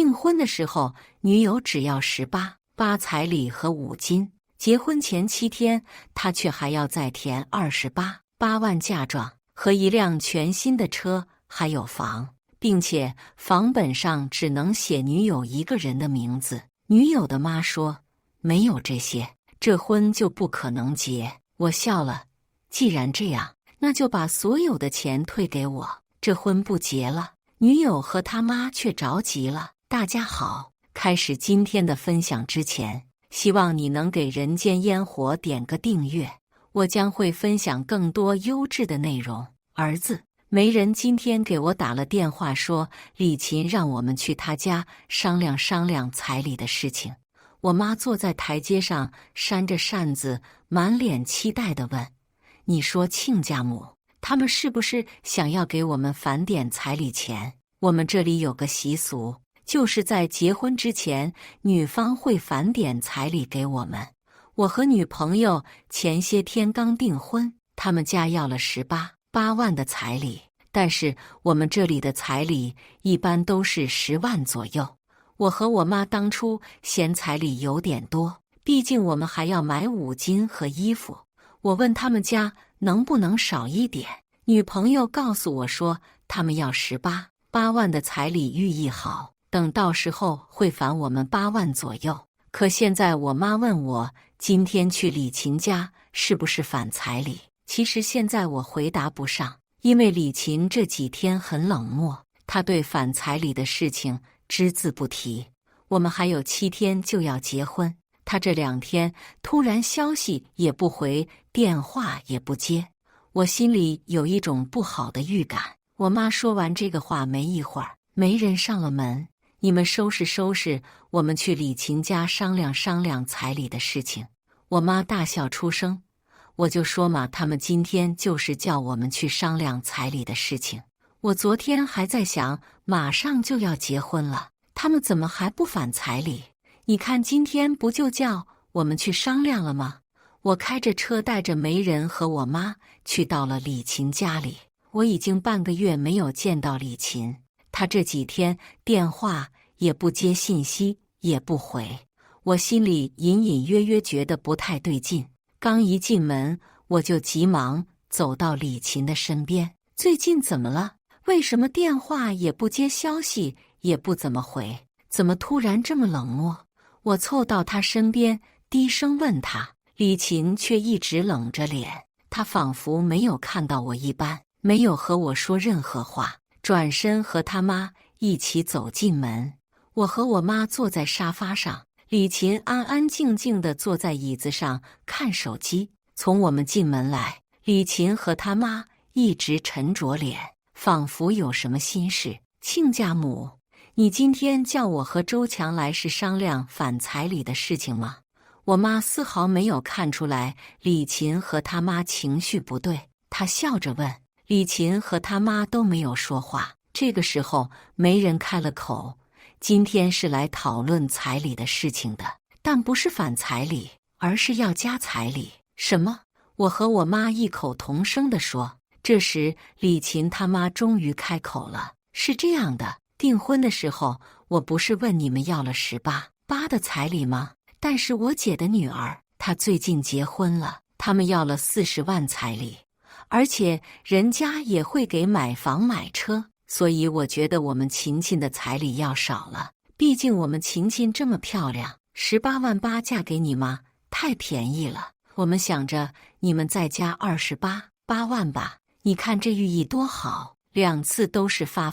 订婚的时候，女友只要18彩礼和5金，结婚前7天，他却还要再填28万嫁妆和一辆全新的车，还有房，并且房本上只能写女友一个人的名字。女友的妈说，没有这些，这婚就不可能结。我笑了，既然这样，那就把所有的钱退给我，这婚不结了。女友和他妈却着急了。大家好，开始今天的分享之前，希望你能给人间烟火点个订阅，我将会分享更多优质的内容。儿子，媒人今天给我打了电话说，李琴让我们去他家商量商量彩礼的事情。我妈坐在台阶上扇着扇子，满脸期待地问，你说亲家母他们是不是想要给我们返点彩礼钱？我们这里有个习俗，就是在结婚之前，女方会返点彩礼给我们。我和女朋友前些天刚订婚，他们家要了18万的彩礼，但是我们这里的彩礼一般都是10万左右。我和我妈当初嫌彩礼有点多，毕竟我们还要买5金和衣服。我问他们家能不能少一点，女朋友告诉我说，他们要18万的彩礼寓意好，等到时候会返我们8万左右。可现在我妈问我，今天去李琴家是不是返彩礼？其实现在我回答不上，因为李琴这几天很冷漠，她对返彩礼的事情只字不提。我们还有7天就要结婚，她这2天突然消息也不回，电话也不接，我心里有一种不好的预感。我妈说完这个话没一会儿，媒人上了门，你们收拾收拾，我们去李琴家商量商量彩礼的事情。我妈大笑出声，我就说嘛，他们今天就是叫我们去商量彩礼的事情。我昨天还在想，马上就要结婚了，他们怎么还不返彩礼？你看今天不就叫我们去商量了吗？我开着车带着媒人和我妈去到了李琴家里。我已经半个月没有见到李琴，她这几天电话也不接，信息也不回，我心里隐隐约约觉得不太对劲。刚一进门，我就急忙走到李琴的身边，最近怎么了？为什么电话也不接，消息也不怎么回？怎么突然这么冷漠？我凑到她身边，低声问她，李琴却一直冷着脸，她仿佛没有看到我一般，没有和我说任何话，转身和他妈一起走进门。我和我妈坐在沙发上，李琴安安静静地坐在椅子上看手机。从我们进门来，李琴和他妈一直沉着脸，仿佛有什么心事。亲家母，你今天叫我和周强来是商量返彩礼的事情吗？我妈丝毫没有看出来李琴和他妈情绪不对，她笑着问。李琴和他妈都没有说话。这个时候，媒人开了口，今天是来讨论彩礼的事情的，但不是返彩礼，而是要加彩礼。什么？我和我妈异口同声地说。这时，李琴他妈终于开口了，是这样的，订婚的时候，我不是问你们要了18的彩礼吗？但是我姐的女儿，她最近结婚了，他们要了40万彩礼。而且人家也会给买房买车，所以我觉得我们琴琴的彩礼要少了。毕竟我们琴琴这么漂亮，18万8嫁给你妈，太便宜了。我们想着你们再加28万吧，你看这寓意多好，2次都是发，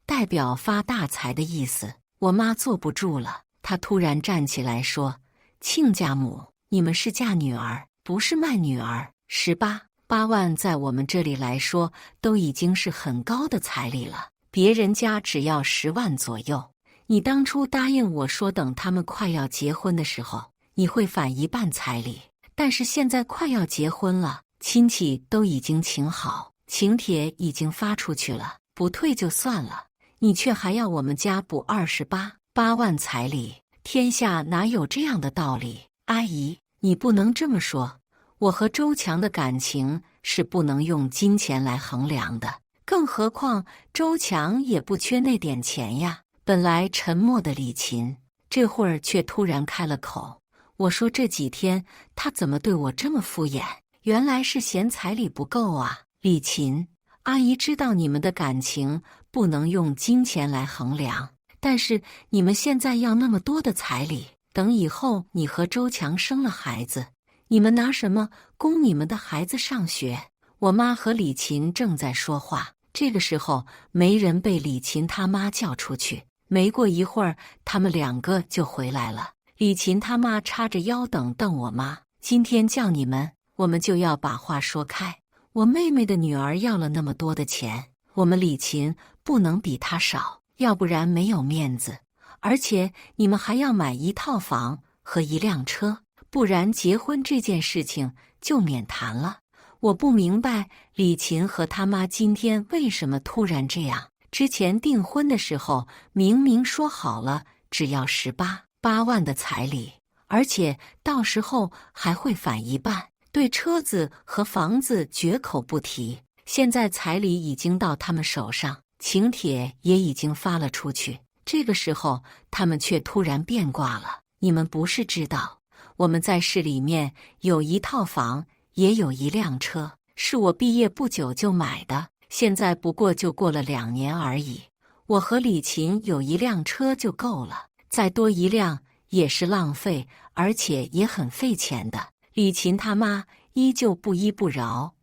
代表发大财的意思。我妈坐不住了，她突然站起来说，亲家母，你们是嫁女儿，不是卖女儿。18万在我们这里来说都已经是很高的彩礼了，别人家只要10万左右。你当初答应我说等他们快要结婚的时候你会返1半彩礼，但是现在快要结婚了，亲戚都已经请好，请帖已经发出去了，不退就算了，你却还要我们家补28万彩礼，天下哪有这样的道理？阿姨，你不能这么说。我和周强的感情是不能用金钱来衡量的，更何况周强也不缺那点钱呀。本来沉默的李琴，这会儿却突然开了口。我说这几天他怎么对我这么敷衍？原来是嫌彩礼不够啊。李琴，阿姨知道你们的感情不能用金钱来衡量，但是你们现在要那么多的彩礼，等以后你和周强生了孩子，你们拿什么供你们的孩子上学？我妈和李琴正在说话，这个时候没人被李琴他妈叫出去。没过一会儿，他们两个就回来了。李琴他妈叉着腰瞪我妈，今天叫你们，我们就要把话说开。我妹妹的女儿要了那么多的钱，我们李琴不能比她少，要不然没有面子。而且你们还要买一套房和一辆车，不然结婚这件事情就免谈了。我不明白李琴和他妈今天为什么突然这样。之前订婚的时候明明说好了，只要18万的彩礼，而且到时候还会返一半，对车子和房子绝口不提。现在彩礼已经到他们手上，请帖也已经发了出去，这个时候他们却突然变卦了。你们不是知道，我们在市里面有一套房，也有一辆车，是我毕业不久就买的，现在不过就过了2年而已。我和李琴有一辆车就够了，再多一辆也是浪费，而且也很费钱的。李琴他妈依旧不依不饶，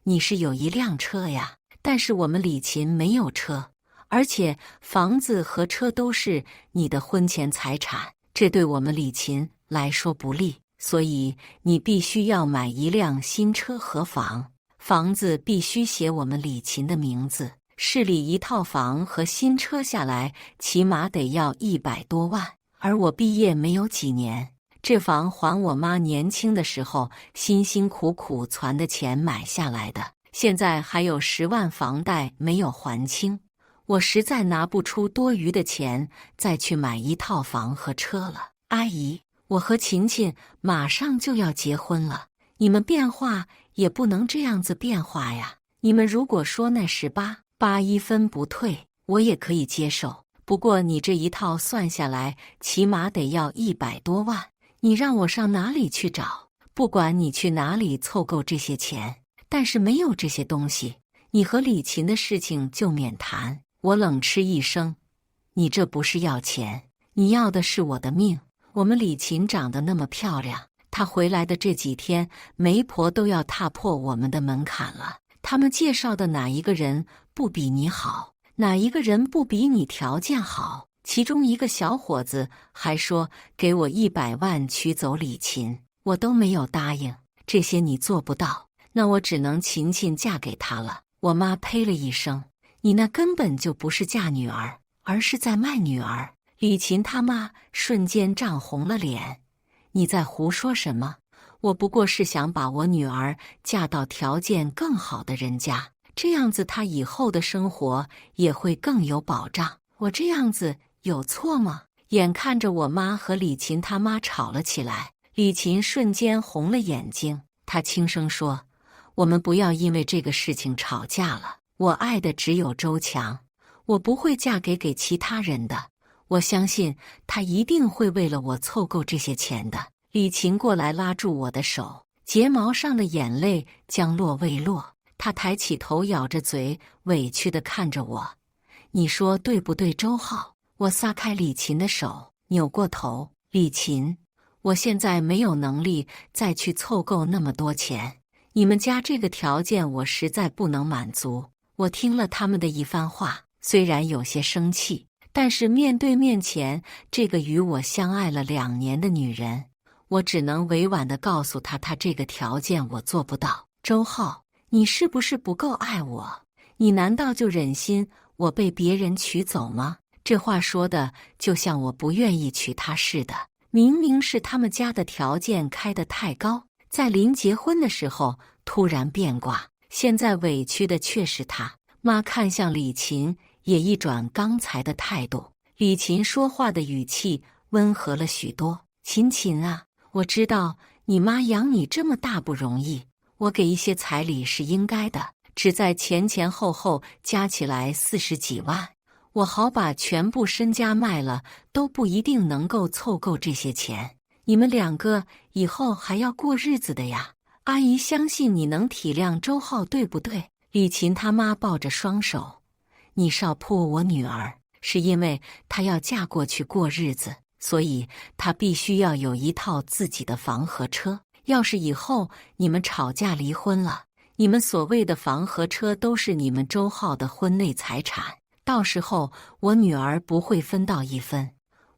你是有一辆车呀，但是我们李琴没有车，而且房子和车都是你的婚前财产，这对我们李琴来说不利，所以你必须要买一辆新车和房，房子必须写我们李琴的名字。市里一套房和新车下来起码得要100多万，而我毕业没有几年，这房还我妈年轻的时候辛辛苦苦攒的钱买下来的，现在还有10万房贷没有还清，我实在拿不出多余的钱再去买一套房和车了。阿姨，我和琴琴马上就要结婚了，你们变化也不能这样子变化呀。你们如果说那18一分不退，我也可以接受，不过你这一套算下来起码得要100多万，你让我上哪里去找？不管你去哪里凑够这些钱，但是没有这些东西，你和李琴的事情就免谈。我冷嗤一声，你这不是要钱，你要的是我的命。我们李琴长得那么漂亮，她回来的这几天媒婆都要踏破我们的门槛了，他们介绍的哪一个人不比你好？哪一个人不比你条件好？其中一个小伙子还说给我100万娶走李琴，我都没有答应。这些你做不到，那我只能琴琴嫁给他了。我妈呸了一声，你那根本就不是嫁女儿，而是在卖女儿。李琴他妈瞬间涨红了脸，你在胡说什么？我不过是想把我女儿嫁到条件更好的人家，这样子她以后的生活也会更有保障。我这样子有错吗？眼看着我妈和李琴他妈吵了起来，李琴瞬间红了眼睛，她轻声说，我们不要因为这个事情吵架了，我爱的只有周强，我不会嫁给其他人的，我相信他一定会为了我凑够这些钱的。李琴过来拉住我的手，睫毛上的眼泪将落未落，她抬起头咬着嘴，委屈地看着我，你说对不对，周浩？我撒开李琴的手，扭过头，李琴，我现在没有能力再去凑够那么多钱，你们家这个条件我实在不能满足。我听了他们的一番话，虽然有些生气，但是面对面前这个与我相爱了2年的女人，我只能委婉地告诉她，她这个条件我做不到。周浩，你是不是不够爱我？你难道就忍心我被别人娶走吗？这话说的就像我不愿意娶她似的。明明是他们家的条件开得太高，在临结婚的时候突然变卦，现在委屈的却是她。妈看向李琴，也一转刚才的态度。李琴说话的语气温和了许多。琴琴啊，我知道你妈养你这么大不容易，我给一些彩礼是应该的，只在前前后后加起来40几万，我好把全部身家卖了，都不一定能够凑够这些钱。你们两个以后还要过日子的呀。阿姨相信你能体谅周浩，对不对？李琴他妈抱着双手，你少扑我女儿，是因为她要嫁过去过日子，所以她必须要有一套自己的房和车。要是以后你们吵架离婚了，你们所谓的房和车都是你们周浩的婚内财产，到时候我女儿不会分到一分。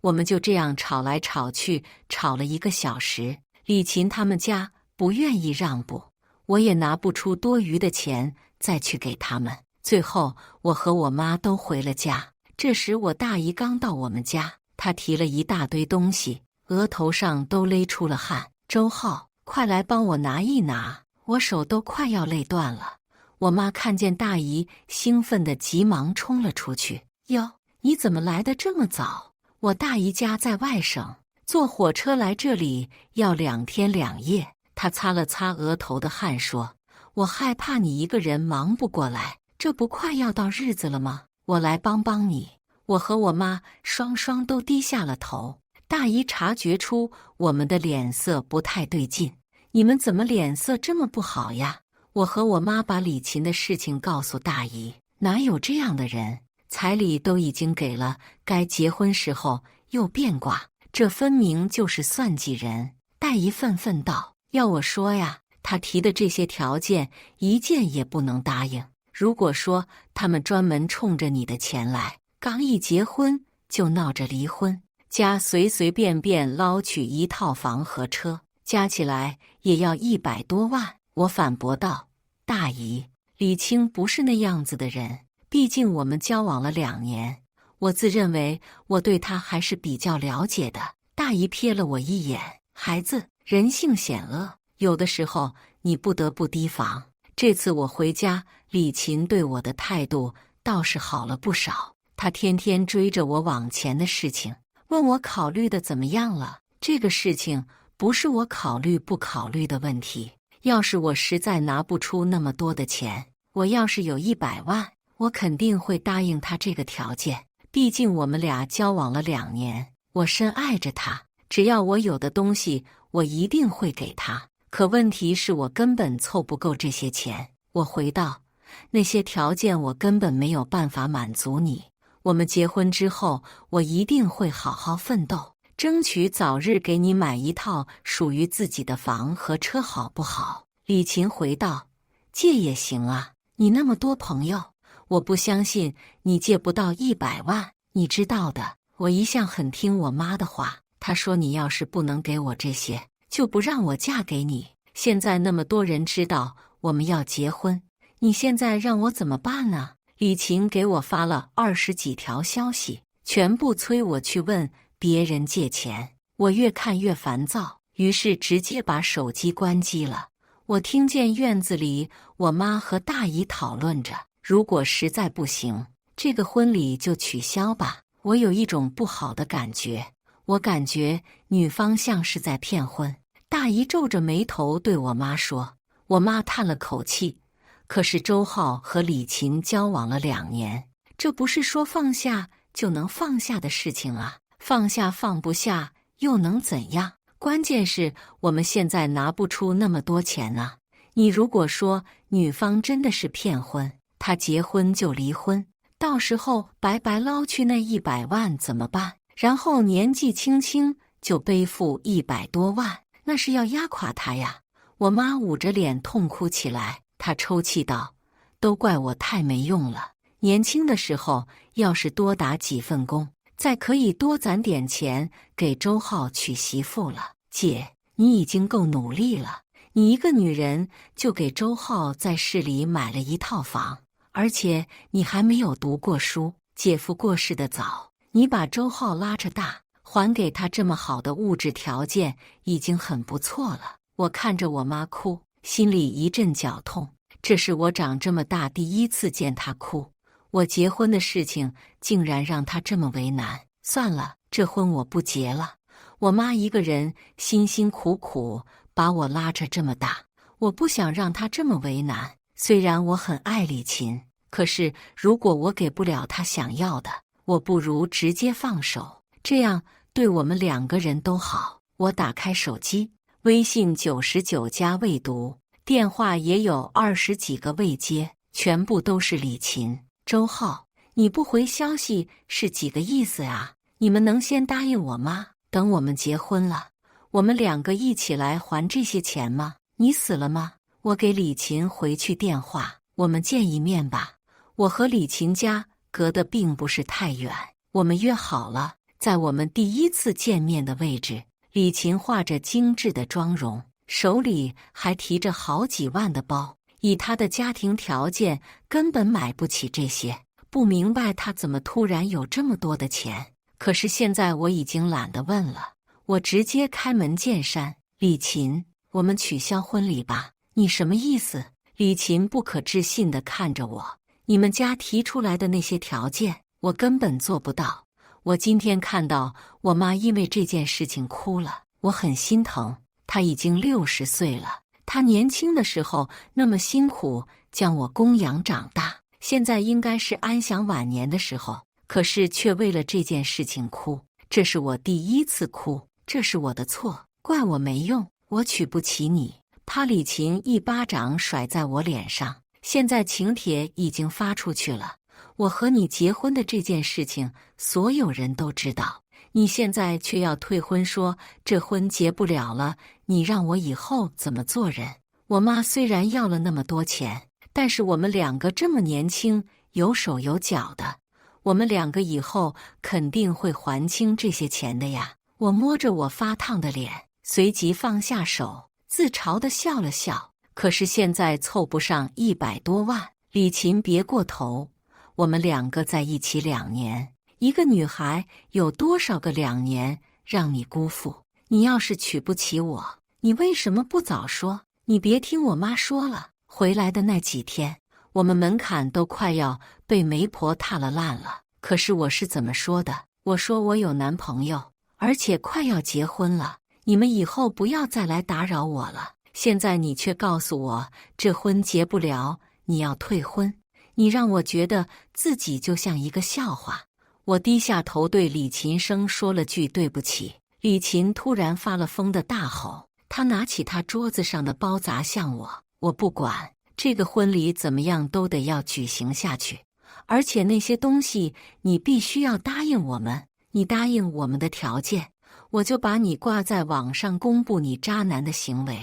我们就这样吵来吵去，吵了1个小时。李琴他们家不愿意让步，我也拿不出多余的钱再去给他们。最后我和我妈都回了家。这时我大姨刚到我们家，她提了一大堆东西，额头上都勒出了汗。周浩，快来帮我拿一拿，我手都快要累断了。我妈看见大姨，兴奋地急忙冲了出去。哟，你怎么来得这么早？我大姨家在外省，坐火车来这里要2天2夜。她擦了擦额头的汗说，我害怕你一个人忙不过来，这不快要到日子了吗？我来帮帮你。我和我妈双双都低下了头。大姨察觉出我们的脸色不太对劲，你们怎么脸色这么不好呀？我和我妈把李琴的事情告诉大姨，哪有这样的人？彩礼都已经给了，该结婚时候又变卦，这分明就是算计人。大姨愤愤道，要我说呀，他提的这些条件一件也不能答应。如果说他们专门冲着你的钱来，刚一结婚就闹着离婚，家随随便便捞取1套房和车，加起来也要100多万。我反驳道，大姨，李青不是那样子的人，毕竟我们交往了2年，我自认为我对他还是比较了解的。大姨瞥了我一眼，孩子，人性险恶，有的时候你不得不提防。这次我回家，李琴对我的态度倒是好了不少，她天天追着我往前的事情，问我考虑的怎么样了。这个事情不是我考虑不考虑的问题，要是我实在拿不出那么多的钱，我要是有100万，我肯定会答应他这个条件。毕竟我们俩交往了2年，我深爱着他，只要我有的东西，我一定会给他。可问题是我根本凑不够这些钱。我回道，那些条件我根本没有办法满足你。我们结婚之后，我一定会好好奋斗，争取早日给你买一套属于自己的房和车，好不好？李琴回道，借也行啊，你那么多朋友，我不相信你借不到100万。你知道的，我一向很听我妈的话，她说你要是不能给我这些，就不让我嫁给你。现在那么多人知道我们要结婚，你现在让我怎么办呢？李琴给我发了20几条消息，全部催我去问别人借钱。我越看越烦躁，于是直接把手机关机了。我听见院子里我妈和大姨讨论着，如果实在不行，这个婚礼就取消吧。我有一种不好的感觉，我感觉女方像是在骗婚。大姨皱着眉头对我妈说，我妈叹了口气，可是周浩和李琴交往了2年，这不是说放下就能放下的事情啊，放下放不下又能怎样？关键是我们现在拿不出那么多钱啊。你如果说女方真的是骗婚，她结婚就离婚，到时候白白捞去那100万怎么办？然后年纪轻轻就背负100多万，那是要压垮她呀。我妈捂着脸痛哭起来，她抽泣道，都怪我太没用了，年轻的时候要是多打几份工，再可以多攒点钱给周浩娶媳妇了。姐，你已经够努力了，你一个女人就给周浩在市里买了1套房，而且你还没有读过书，姐夫过世的早，你把周浩拉扯大，还给他这么好的物质条件，已经很不错了。我看着我妈哭，心里一阵绞痛，这是我长这么大第一次见她哭。我结婚的事情竟然让她这么为难，算了，这婚我不结了。我妈一个人辛辛苦苦把我拉扯这么大，我不想让她这么为难。虽然我很爱李琴，可是如果我给不了她想要的，我不如直接放手，这样对我们2个人都好。我打开手机，微信99加未读，电话也有20几个未接，全部都是李琴。周浩，你不回消息是几个意思啊？你们能先答应我吗？等我们结婚了，我们2个一起来还这些钱吗？你死了吗？我给李琴回去电话，我们见一面吧。我和李琴家隔得并不是太远，我们约好了，在我们第一次见面的位置。李琴化着精致的妆容，手里还提着好几万的包，以她的家庭条件根本买不起这些。不明白她怎么突然有这么多的钱，可是现在我已经懒得问了，我直接开门见山：李琴，我们取消婚礼吧。你什么意思？李琴不可置信地看着我，你们家提出来的那些条件，我根本做不到。我今天看到我妈因为这件事情哭了，我很心疼。她已经60岁了，她年轻的时候那么辛苦将我供养长大，现在应该是安享晚年的时候，可是却为了这件事情哭。这是我第一次哭，这是我的错，怪我没用，我娶不起你。啪！李琴一巴掌甩在我脸上。现在请帖已经发出去了，我和你结婚的这件事情，所有人都知道。你现在却要退婚，说这婚结不了了，你让我以后怎么做人？我妈虽然要了那么多钱，但是我们2个这么年轻，有手有脚的，我们2个以后肯定会还清这些钱的呀。我摸着我发烫的脸，随即放下手，自嘲地笑了笑。可是现在凑不上100多万，李琴别过头，我们2个在一起2年，一个女孩有多少个2年让你辜负？你要是娶不起我，你为什么不早说？你别听我妈说了，回来的那几天，我们门槛都快要被媒婆踏了烂了。可是我是怎么说的？我说我有男朋友，而且快要结婚了，你们以后不要再来打扰我了。现在你却告诉我这婚结不了，你要退婚，你让我觉得自己就像一个笑话。我低下头对李琴生说了句对不起。李琴突然发了疯的大吼，她拿起她桌子上的包砸向我。我不管，这个婚礼怎么样都得要举行下去，而且那些东西你必须要答应我们，你答应我们的条件，我就把你挂在网上公布你渣男的行为。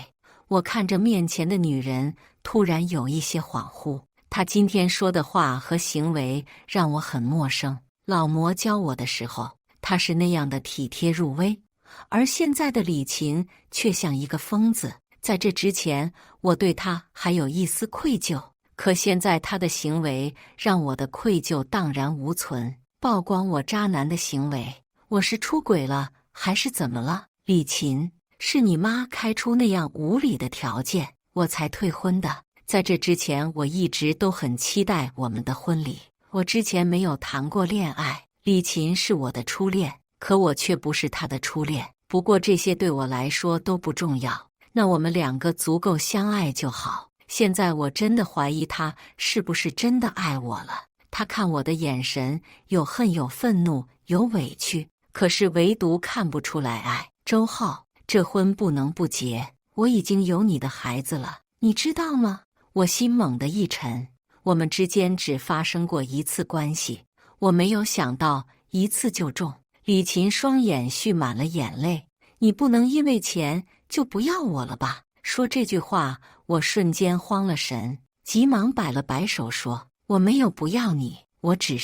我看着面前的女人，突然有一些恍惚。她今天说的话和行为让我很陌生。老魔教我的时候，她是那样的体贴入微，而现在的李琴却像一个疯子。在这之前，我对她还有一丝愧疚，可现在她的行为让我的愧疚荡然无存。曝光我渣男的行为，我是出轨了还是怎么了？李琴，是你妈开出那样无理的条件，我才退婚的。在这之前，我一直都很期待我们的婚礼。我之前没有谈过恋爱，李琴是我的初恋，可我却不是她的初恋。不过这些对我来说都不重要，那我们2个足够相爱就好。现在我真的怀疑她是不是真的爱我了。她看我的眼神有恨有愤怒有委屈，可是唯独看不出来爱。周浩，这婚不能不结，我已经有你的孩子了，你知道吗？我心猛地一沉，我们之间只发生过1次关系，我没有想到1次就中。李琴双眼蓄满了眼泪，你不能因为钱就不要我了吧？说这句话，我瞬间慌了神，急忙摆了摆手说，我没有不要你，我只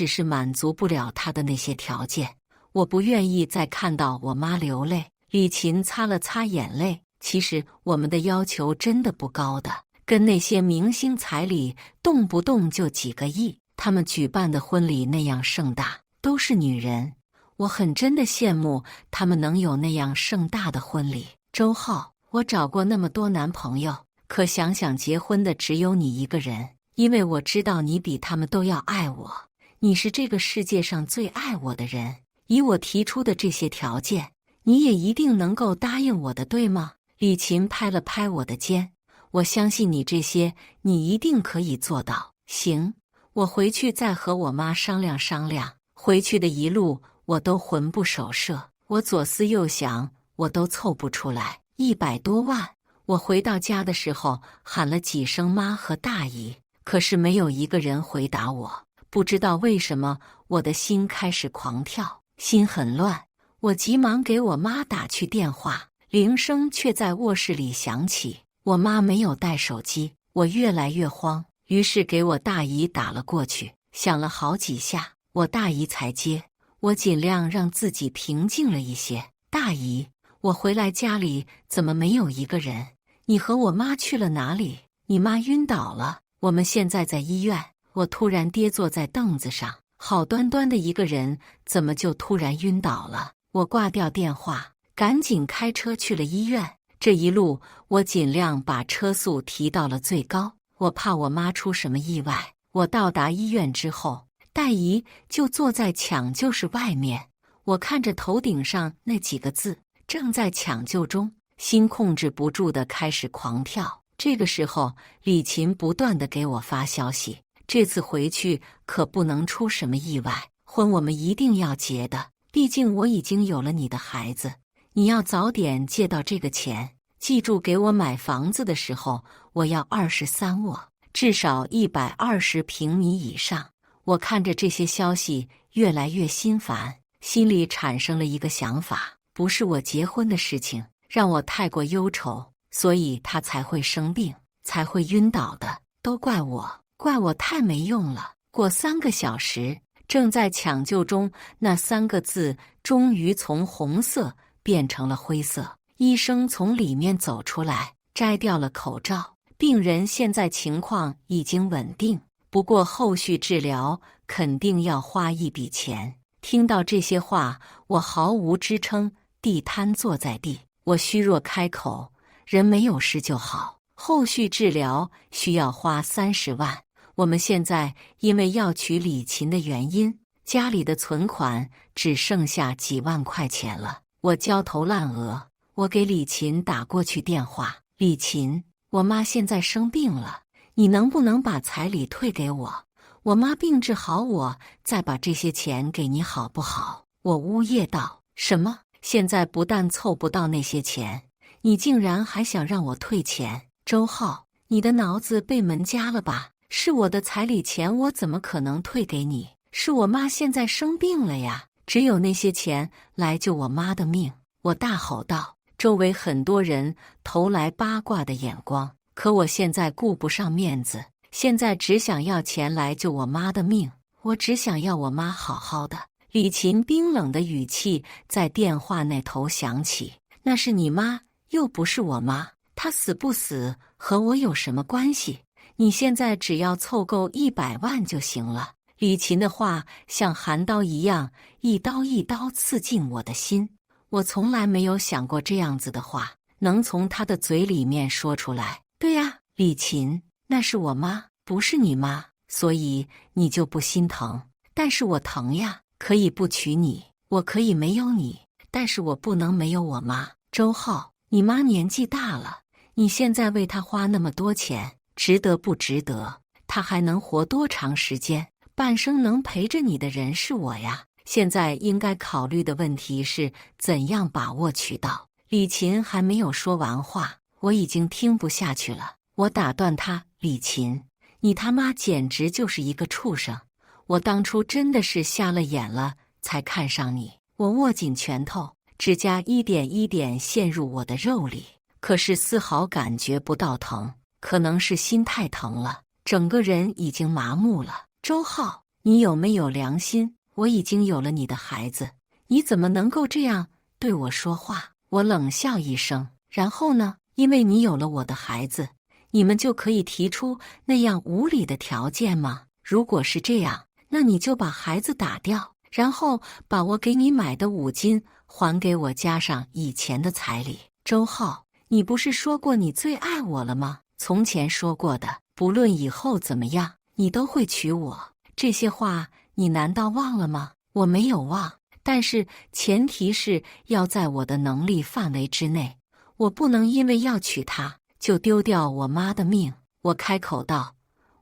是满足不了他的那些条件，我不愿意再看到我妈流泪。李琴擦了擦眼泪，其实我们的要求真的不高的，跟那些明星彩礼动不动就几个亿，他们举办的婚礼那样盛大，都是女人。我很真的羡慕他们能有那样盛大的婚礼。周浩，我找过那么多男朋友，可想想结婚的只有你一个人，因为我知道你比他们都要爱我，你是这个世界上最爱我的人。以我提出的这些条件，你也一定能够答应我的，对吗？李琴拍了拍我的肩，我相信你这些，你一定可以做到。行，我回去再和我妈商量商量。回去的一路，我都魂不守舍，我左思右想，我都凑不出来100多万。我回到家的时候，喊了几声妈和大姨，可是没有一个人回答我。不知道为什么，我的心开始狂跳，心很乱。我急忙给我妈打去电话，铃声却在卧室里响起。我妈没有带手机，我越来越慌，于是给我大姨打了过去，响了好几下，我大姨才接。我尽量让自己平静了一些。大姨，我回来家里怎么没有一个人？你和我妈去了哪里？你妈晕倒了，我们现在在医院。我突然跌坐在凳子上，好端端的一个人，怎么就突然晕倒了？我挂掉电话，赶紧开车去了医院。这一路，我尽量把车速提到了最高，我怕我妈出什么意外。我到达医院之后，大姨就坐在抢救室外面，我看着头顶上那几个字“正在抢救中”，心控制不住的开始狂跳。这个时候，李琴不断的给我发消息，这次回去可不能出什么意外，婚我们一定要结的，毕竟我已经有了你的孩子，你要早点借到这个钱。记住，给我买房子的时候，我要23卧，至少120平米以上。我看着这些消息越来越心烦，心里产生了一个想法，不是我结婚的事情让我太过忧愁，所以他才会生病，才会晕倒的，都怪我，怪我太没用了。过3个小时，正在抢救中那3个字终于从红色变成了灰色。医生从里面走出来，摘掉了口罩。病人现在情况已经稳定，不过后续治疗肯定要花一笔钱。听到这些话，我毫无支撑地瘫坐在地。我虚弱开口：人没有事就好，后续治疗需要花30万。我们现在因为要娶李琴的原因，家里的存款只剩下几万块钱了。我焦头烂额，我给李琴打过去电话：李琴，我妈现在生病了，你能不能把彩礼退给我？我妈病治好，我再把这些钱给你好不好？我呜咽道：什么？现在不但凑不到那些钱，你竟然还想让我退钱？周浩，你的脑子被门夹了吧？是我的彩礼钱，我怎么可能退给你？是我妈现在生病了呀，只有那些钱来救我妈的命。我大吼道。周围很多人投来八卦的眼光，可我现在顾不上面子，现在只想要钱来救我妈的命，我只想要我妈好好的。李琴冰冷的语气在电话那头响起：那是你妈，又不是我妈，她死不死和我有什么关系？你现在只要凑够100万就行了。李琴的话像寒刀一样，一刀一刀刺进我的心。我从来没有想过这样子的话能从他的嘴里面说出来。对呀，李琴，那是我妈，不是你妈，所以你就不心疼。但是我疼呀，可以不娶你，我可以没有你，但是我不能没有我妈。周浩，你妈年纪大了，你现在为她花那么多钱，值得不值得？她还能活多长时间？半生能陪着你的人是我呀。现在应该考虑的问题是怎样把握渠道。李琴还没有说完话，我已经听不下去了。我打断他：李琴，你他妈简直就是一个畜生！我当初真的是瞎了眼了，才看上你。我握紧拳头，指甲一点一点陷入我的肉里，可是丝毫感觉不到疼，可能是心太疼了，整个人已经麻木了。周浩，你有没有良心？我已经有了你的孩子，你怎么能够这样对我说话？我冷笑一声，然后呢？因为你有了我的孩子，你们就可以提出那样无理的条件吗？如果是这样，那你就把孩子打掉，然后把我给你买的5金还给我，加上以前的彩礼。周浩，你不是说过你最爱我了吗？从前说过的，不论以后怎么样，你都会娶我。这些话你难道忘了吗？我没有忘，但是前提是要在我的能力范围之内，我不能因为要娶她就丢掉我妈的命。我开口道：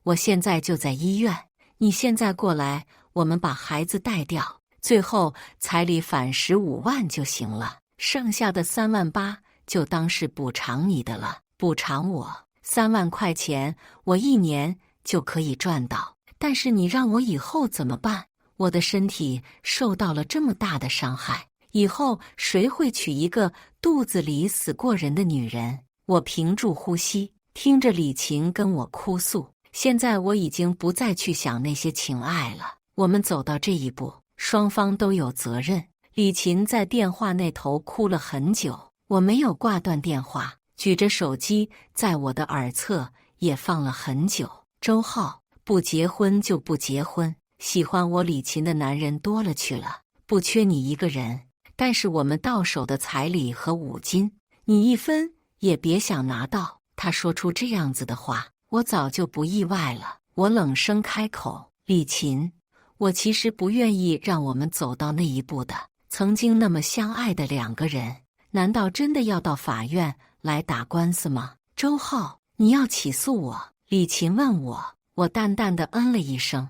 我现在就在医院，你现在过来，我们把孩子带掉，最后彩礼返15万就行了，剩下的3万8就当是补偿你的了。补偿我3万块钱，我1年就可以赚到。但是你让我以后怎么办？我的身体受到了这么大的伤害，以后谁会娶一个肚子里死过人的女人？我屏住呼吸，听着李琴跟我哭诉。现在我已经不再去想那些情爱了。我们走到这一步，双方都有责任。李琴在电话那头哭了很久，我没有挂断电话，举着手机在我的耳侧也放了很久。周浩，不结婚就不结婚，喜欢我李琴的男人多了去了，不缺你一个人。但是我们到手的彩礼和5金，你1分也别想拿到。他说出这样子的话，我早就不意外了。我冷声开口：李琴，我其实不愿意让我们走到那一步的。曾经那么相爱的2个人，难道真的要到法院来打官司吗？周浩，你要起诉我？李琴问我。我淡淡的嗯了一声。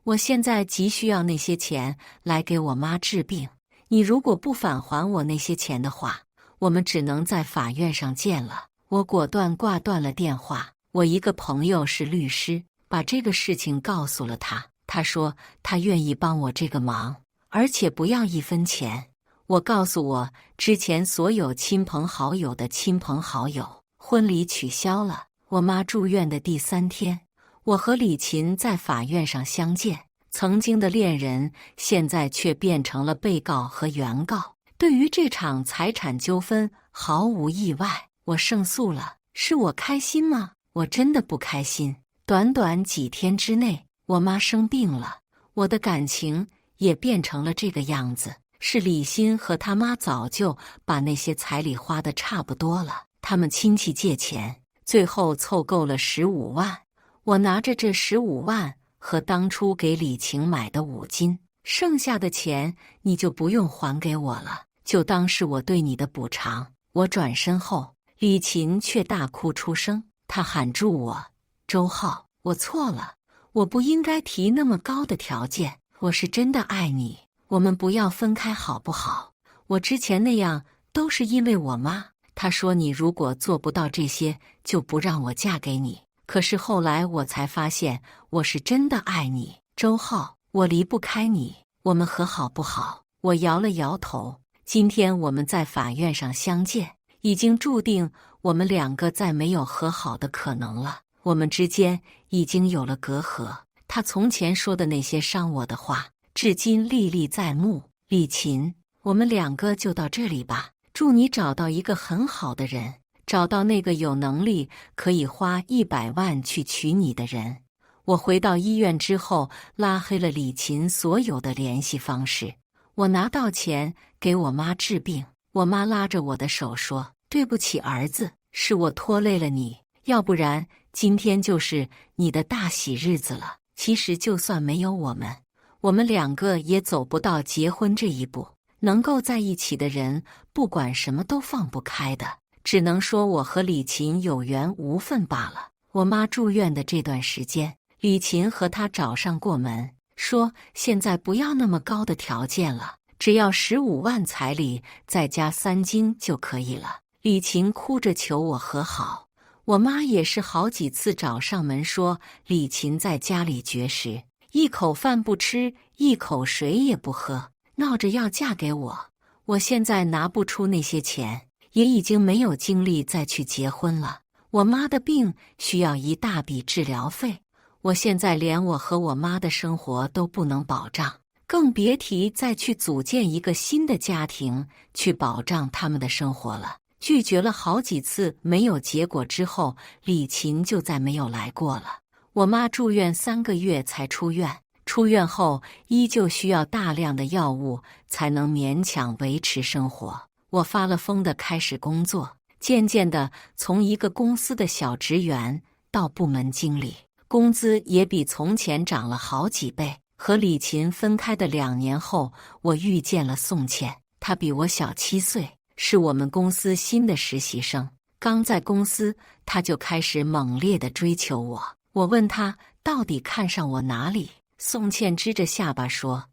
我现在急需要那些钱来给我妈治病，你如果不返还我那些钱的话，我们只能在法院上见了。我果断挂断了电话。我一个朋友是律师，把这个事情告诉了他，他说他愿意帮我这个忙，而且不要1分钱。我告诉我之前所有亲朋好友的亲朋好友，婚礼取消了。我妈住院的第3天，我和李琴在法院上相见，曾经的恋人现在却变成了被告和原告。对于这场财产纠纷毫无意外，我胜诉了。是我开心吗？我真的不开心。短短几天之内，我妈生病了，我的感情也变成了这个样子。是李欣和他妈早就把那些彩礼花得差不多了，他们亲戚借钱，最后凑够了15万。我拿着这15万和当初给李晴买的5金，剩下的钱你就不用还给我了，就当是我对你的补偿。我转身后，李琴却大哭出声，她喊住我：周浩，我错了，我不应该提那么高的条件，我是真的爱你，我们不要分开好不好？我之前那样都是因为我妈，她说你如果做不到这些，就不让我嫁给你。可是后来我才发现，我是真的爱你，周浩，我离不开你，我们和好不好？我摇了摇头。今天我们在法院上相见，已经注定我们2个再没有和好的可能了。我们之间已经有了隔阂，他从前说的那些伤我的话，至今历历在目。李琴，我们2个就到这里吧，祝你找到一个很好的人，找到那个有能力可以花100万去娶你的人。我回到医院之后，拉黑了李琴所有的联系方式。我拿到钱给我妈治病，我妈拉着我的手说：对不起儿子，是我拖累了你，要不然今天就是你的大喜日子了。其实就算没有我们2个也走不到结婚这一步。能够在一起的人，不管什么都放不开的，只能说我和李琴有缘无分罢了。我妈住院的这段时间，李琴和她找上过门，说现在不要那么高的条件了，只要15万彩礼再加3金就可以了。李琴哭着求我和好，我妈也是好几次找上门说李琴在家里绝食，一口饭不吃，一口水也不喝，闹着要嫁给我。我现在拿不出那些钱，也已经没有精力再去结婚了。我妈的病需要一大笔治疗费，我现在连我和我妈的生活都不能保障，更别提再去组建一个新的家庭去保障他们的生活了。拒绝了好几次没有结果之后，李琴就再没有来过了。我妈住院3个月才出院，出院后依旧需要大量的药物才能勉强维持生活。我发了疯的开始工作，渐渐的从一个公司的小职员到部门经理，工资也比从前涨了好几倍。和李琴分开的2年后，我遇见了宋倩，她比我小7岁，是我们公司新的实习生。刚在公司，她就开始猛烈地追求我。我问她到底看上我哪里，宋茜支着下巴说：“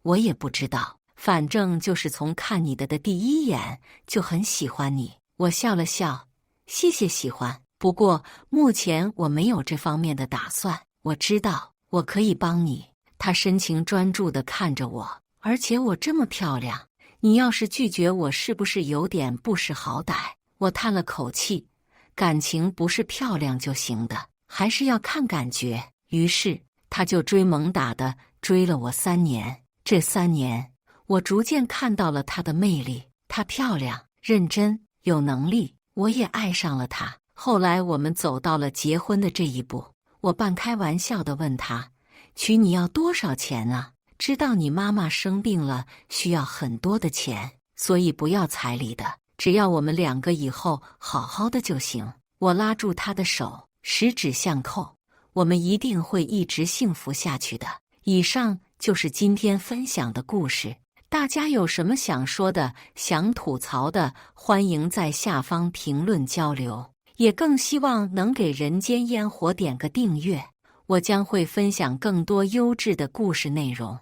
我也不知道，反正就是从看你的第一眼就很喜欢你。”我笑了笑，谢谢喜欢，不过目前我没有这方面的打算。我知道我可以帮你。他深情专注地看着我，而且我这么漂亮，你要是拒绝我，是不是有点不识好歹？我叹了口气，感情不是漂亮就行的，还是要看感觉。于是他就追猛打的追了我3年。这3年，我逐渐看到了她的魅力。她漂亮、认真、有能力，我也爱上了她。后来我们走到了结婚的这一步，我半开玩笑地问她：“娶你要多少钱啊？知道你妈妈生病了，需要很多的钱，所以不要彩礼的，只要我们2个以后好好的就行。”我拉住她的手，十指相扣，我们一定会一直幸福下去的。以上就是今天分享的故事，大家有什么想说的、想吐槽的，欢迎在下方评论交流，也更希望能给人间烟火点个订阅，我将会分享更多优质的故事内容。